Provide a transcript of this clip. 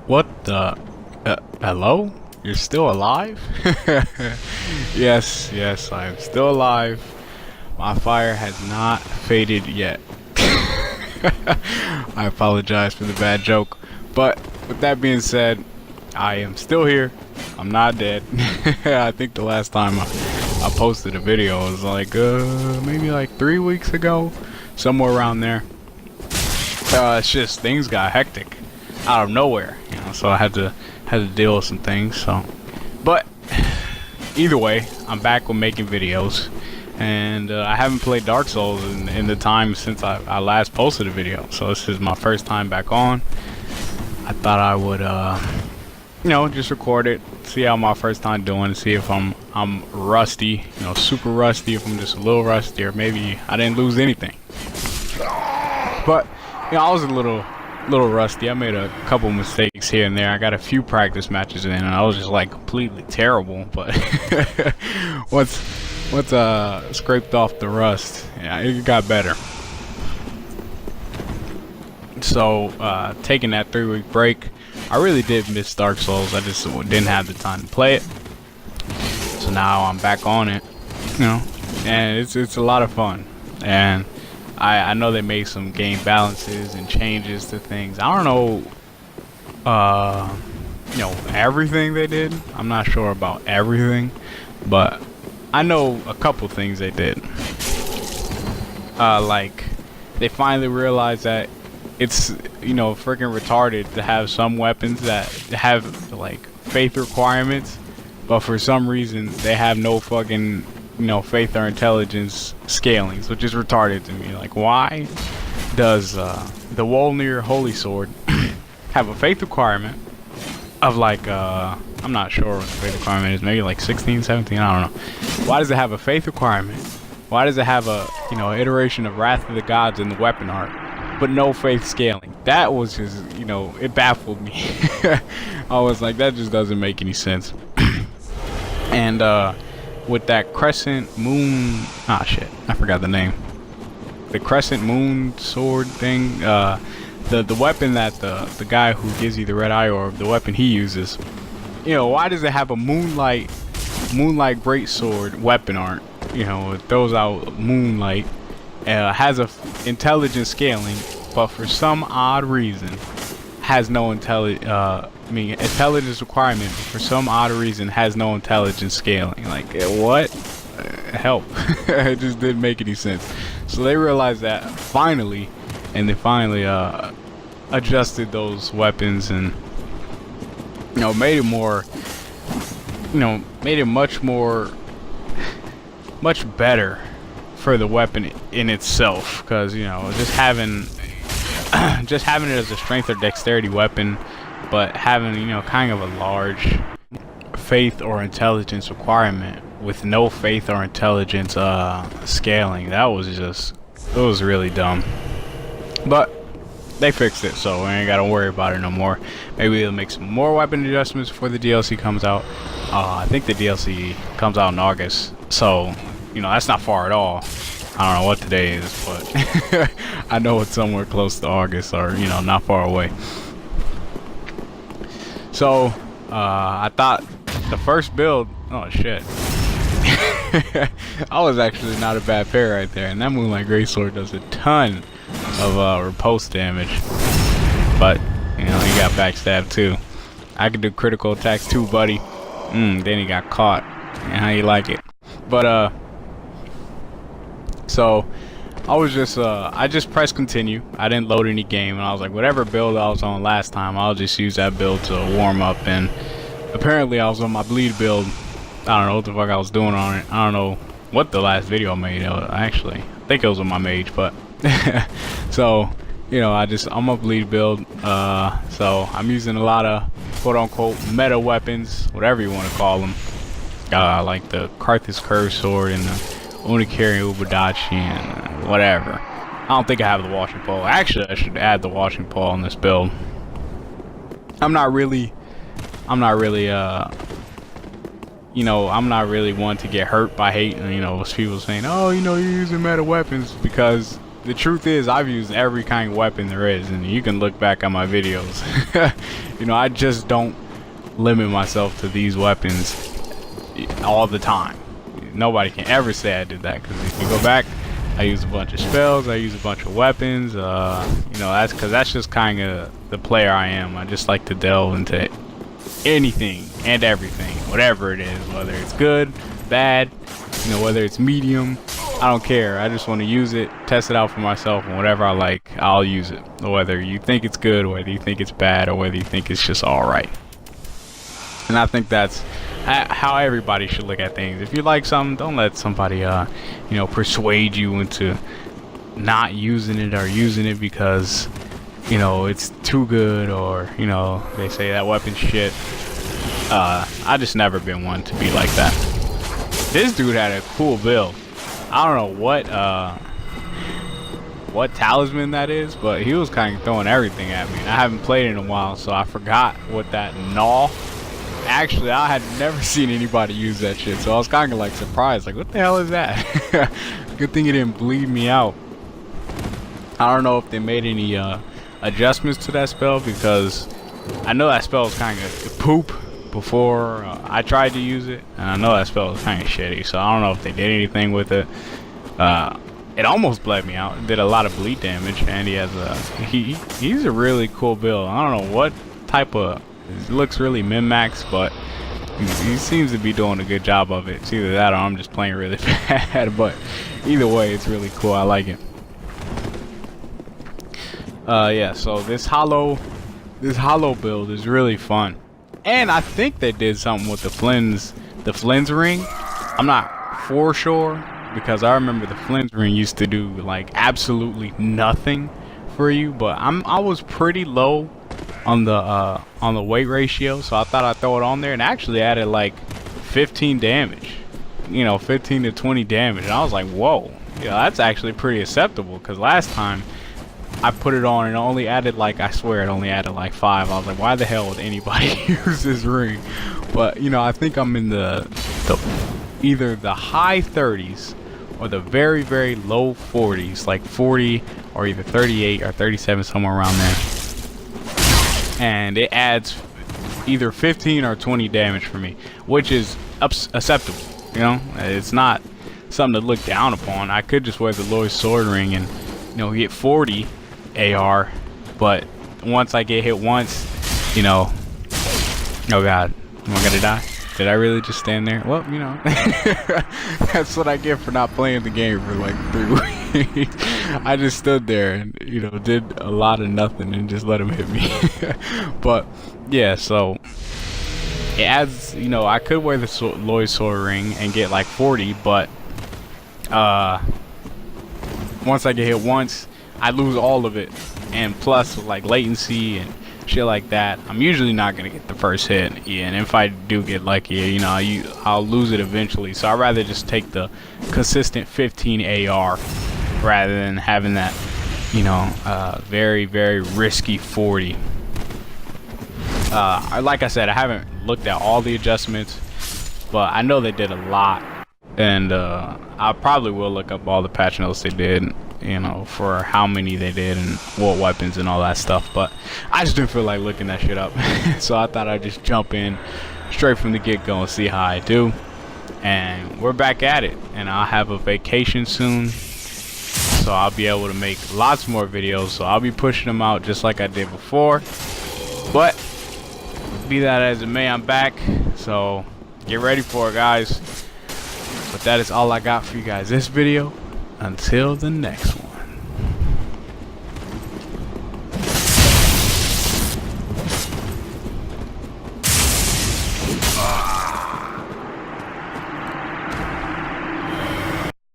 What the? Hello? You're still alive? Yes, yes, I'm still alive. My fire has not faded yet. I apologize for the bad joke. But with that being said, I am still here. I'm not dead. I think the last time I posted a video was like maybe like 3 weeks ago, somewhere around there. It's just things got hectic out of nowhere, so I had to deal with some things. So, but either way, I'm back with making videos, and I haven't played Dark Souls in the time since I last posted a video. So this is my first time back on. I thought I would just record it, see how my first time doing, see if I'm rusty, super rusty, if I'm just a little rusty, or maybe I didn't lose anything. But I was a little rusty. I made a couple mistakes here and there. I got a few practice matches in, and I was just like completely terrible. But once scraped off the rust, yeah, it got better. So taking that 3-week break, I really did miss Dark Souls. I just didn't have the time to play it. So now I'm back on it, and it's a lot of fun. And I know they made some game balances and changes to things. I don't know, everything they did. I'm not sure about everything, but I know a couple things they did. Like, they finally realized that it's, freaking retarded to have some weapons that have, like, faith requirements, but for some reason they have no fucking faith or intelligence scalings, which is retarded to me. Like, why does the Wolnir Holy Sword have a faith requirement of like I'm not sure what the faith requirement is, maybe like 16, 17, I don't know. Why does it have a faith requirement? Why does it have a iteration of Wrath of the Gods in the weapon art, but no faith scaling? That was just it baffled me. I was like, that just doesn't make any sense. And with that crescent moon, I forgot the name. The crescent moon sword thing, the weapon that the guy who gives you the red eye orb, the weapon he uses, why does it have a moonlight great sword weapon art? It throws out moonlight, has a intelligence scaling, but for some odd reason has no intelligence requirement, for some odd reason has no intelligence scaling. Like, what? Help. It just didn't make any sense. So they realized that finally, and they finally adjusted those weapons and made it more, made it much better for the weapon in itself. Because just having it as a strength or dexterity weapon, but having kind of a large faith or intelligence requirement with no faith or intelligence scaling, it was really dumb. But they fixed it, so we ain't gotta worry about it no more. Maybe they'll make some more weapon adjustments before the DLC comes out. I think the DLC comes out in August, so that's not far at all. I don't know what today is, but I know it's somewhere close to August, or not far away. So I thought the first build, oh shit, I was actually not a bad pair right there, and that Moonlight Greatsword does a ton of riposte damage, but he got backstab too. I can do critical attacks too, buddy. Then he got caught. And how you like it? But so I just pressed continue. I didn't load any game, and I was like, whatever build I was on last time, I'll just use that build to warm up. And apparently I was on my bleed build. I don't know what the fuck I was doing on it. I don't know what the last video I made. Actually, I think it was on my mage, but so I'm a bleed build. So I'm using a lot of quote unquote meta weapons, whatever you want to call them. Like the Karthus Curve Sword and the Unikari Ubadachi and whatever. I don't think I have the washing pole. Actually, I should add the washing pole on this build. I'm not really I'm not really one to get hurt by hate, and people saying, oh, you're using meta weapons, because the truth is, I've used every kind of weapon there is, and you can look back at my videos. You know, I just don't limit myself to these weapons all the time. Nobody can ever say I did that, because if you go back, I use a bunch of spells, I use a bunch of weapons. You know, that's because that's just kind of the player I am. I just like to delve into anything and everything, whatever it is, whether it's good, bad, you know, whether it's medium, I don't care. I just want to use it, test it out for myself, and whatever I like, I'll use it. Whether you think it's good, whether you think it's bad, or whether you think it's just alright. And I think that's how everybody should look at things. If you like something, don't let somebody you know, persuade you into not using it or using it because, you know, it's too good, or, you know, they say that weapon's shit. I just never been one to be like that. This dude had a cool build. I don't know what talisman that is, but he was kind of throwing everything at me. And I haven't played in a while, so I forgot what that gnaw. Actually, I had never seen anybody use that shit, so I was kind of like surprised, like, what the hell is that? Good thing it didn't bleed me out. I don't know if they made any adjustments to that spell, because I know that spell was kind of poop before I tried to use it, and I know that spell was kind of shitty, so I don't know if they did anything with it. It almost bled me out. It did a lot of bleed damage, and he has he's a really cool build. I don't know what type of. It looks really min-max, but he seems to be doing a good job of it. It's either that or I'm just playing really bad, but either way, it's really cool. I like it. Yeah, so this hollow build is really fun. And I think they did something with the Flynn's ring. I'm not for sure, because I remember the Flynn's ring used to do like absolutely nothing for you, but I was pretty low on the weight ratio, so I thought I'd throw it on there, and actually added like 15 damage, you know, 15 to 20 damage, and I was like, whoa, yeah, that's actually pretty acceptable, because last time I put it on and it only added like, I swear it only added like 5. I was like, why the hell would anybody use this ring? But you know, I think I'm in the either the high 30s or the very, very low 40s, like 40 or either 38 or 37, somewhere around there. And it adds either 15 or 20 damage for me, which is acceptable. You know, it's not something to look down upon. I could just wear the Loy's sword ring and, you know, get 40 AR, but once I get hit once, you know, oh god, am I gonna die? Did I really just stand there? Well, you know, that's what I get for not playing the game for like 3 weeks. I just stood there and, you know, did a lot of nothing and just let him hit me. But yeah, so it adds, you know, I could wear the Loy's sword ring and get like 40, but once I get hit once, I lose all of it, and plus like latency and shit like that, I'm usually not gonna get the first hit. Yeah, and if I do get lucky, you know, I'll lose it eventually. So I'd rather just take the consistent 15 AR rather than having that, you know, very, very risky 40. Like I said, I haven't looked at all the adjustments, but I know they did a lot, and I probably will look up all the patch notes they did, you know, for how many they did and what weapons and all that stuff. But I just didn't feel like looking that shit up. So I thought I'd just jump in straight from the get-go and see how I do. And we're back at it, and I'll have a vacation soon, so I'll be able to make lots more videos. So I'll be pushing them out just like I did before. But be that as it may, I'm back, so get ready for it, guys. But that is all I got for you guys this video. Until the next one.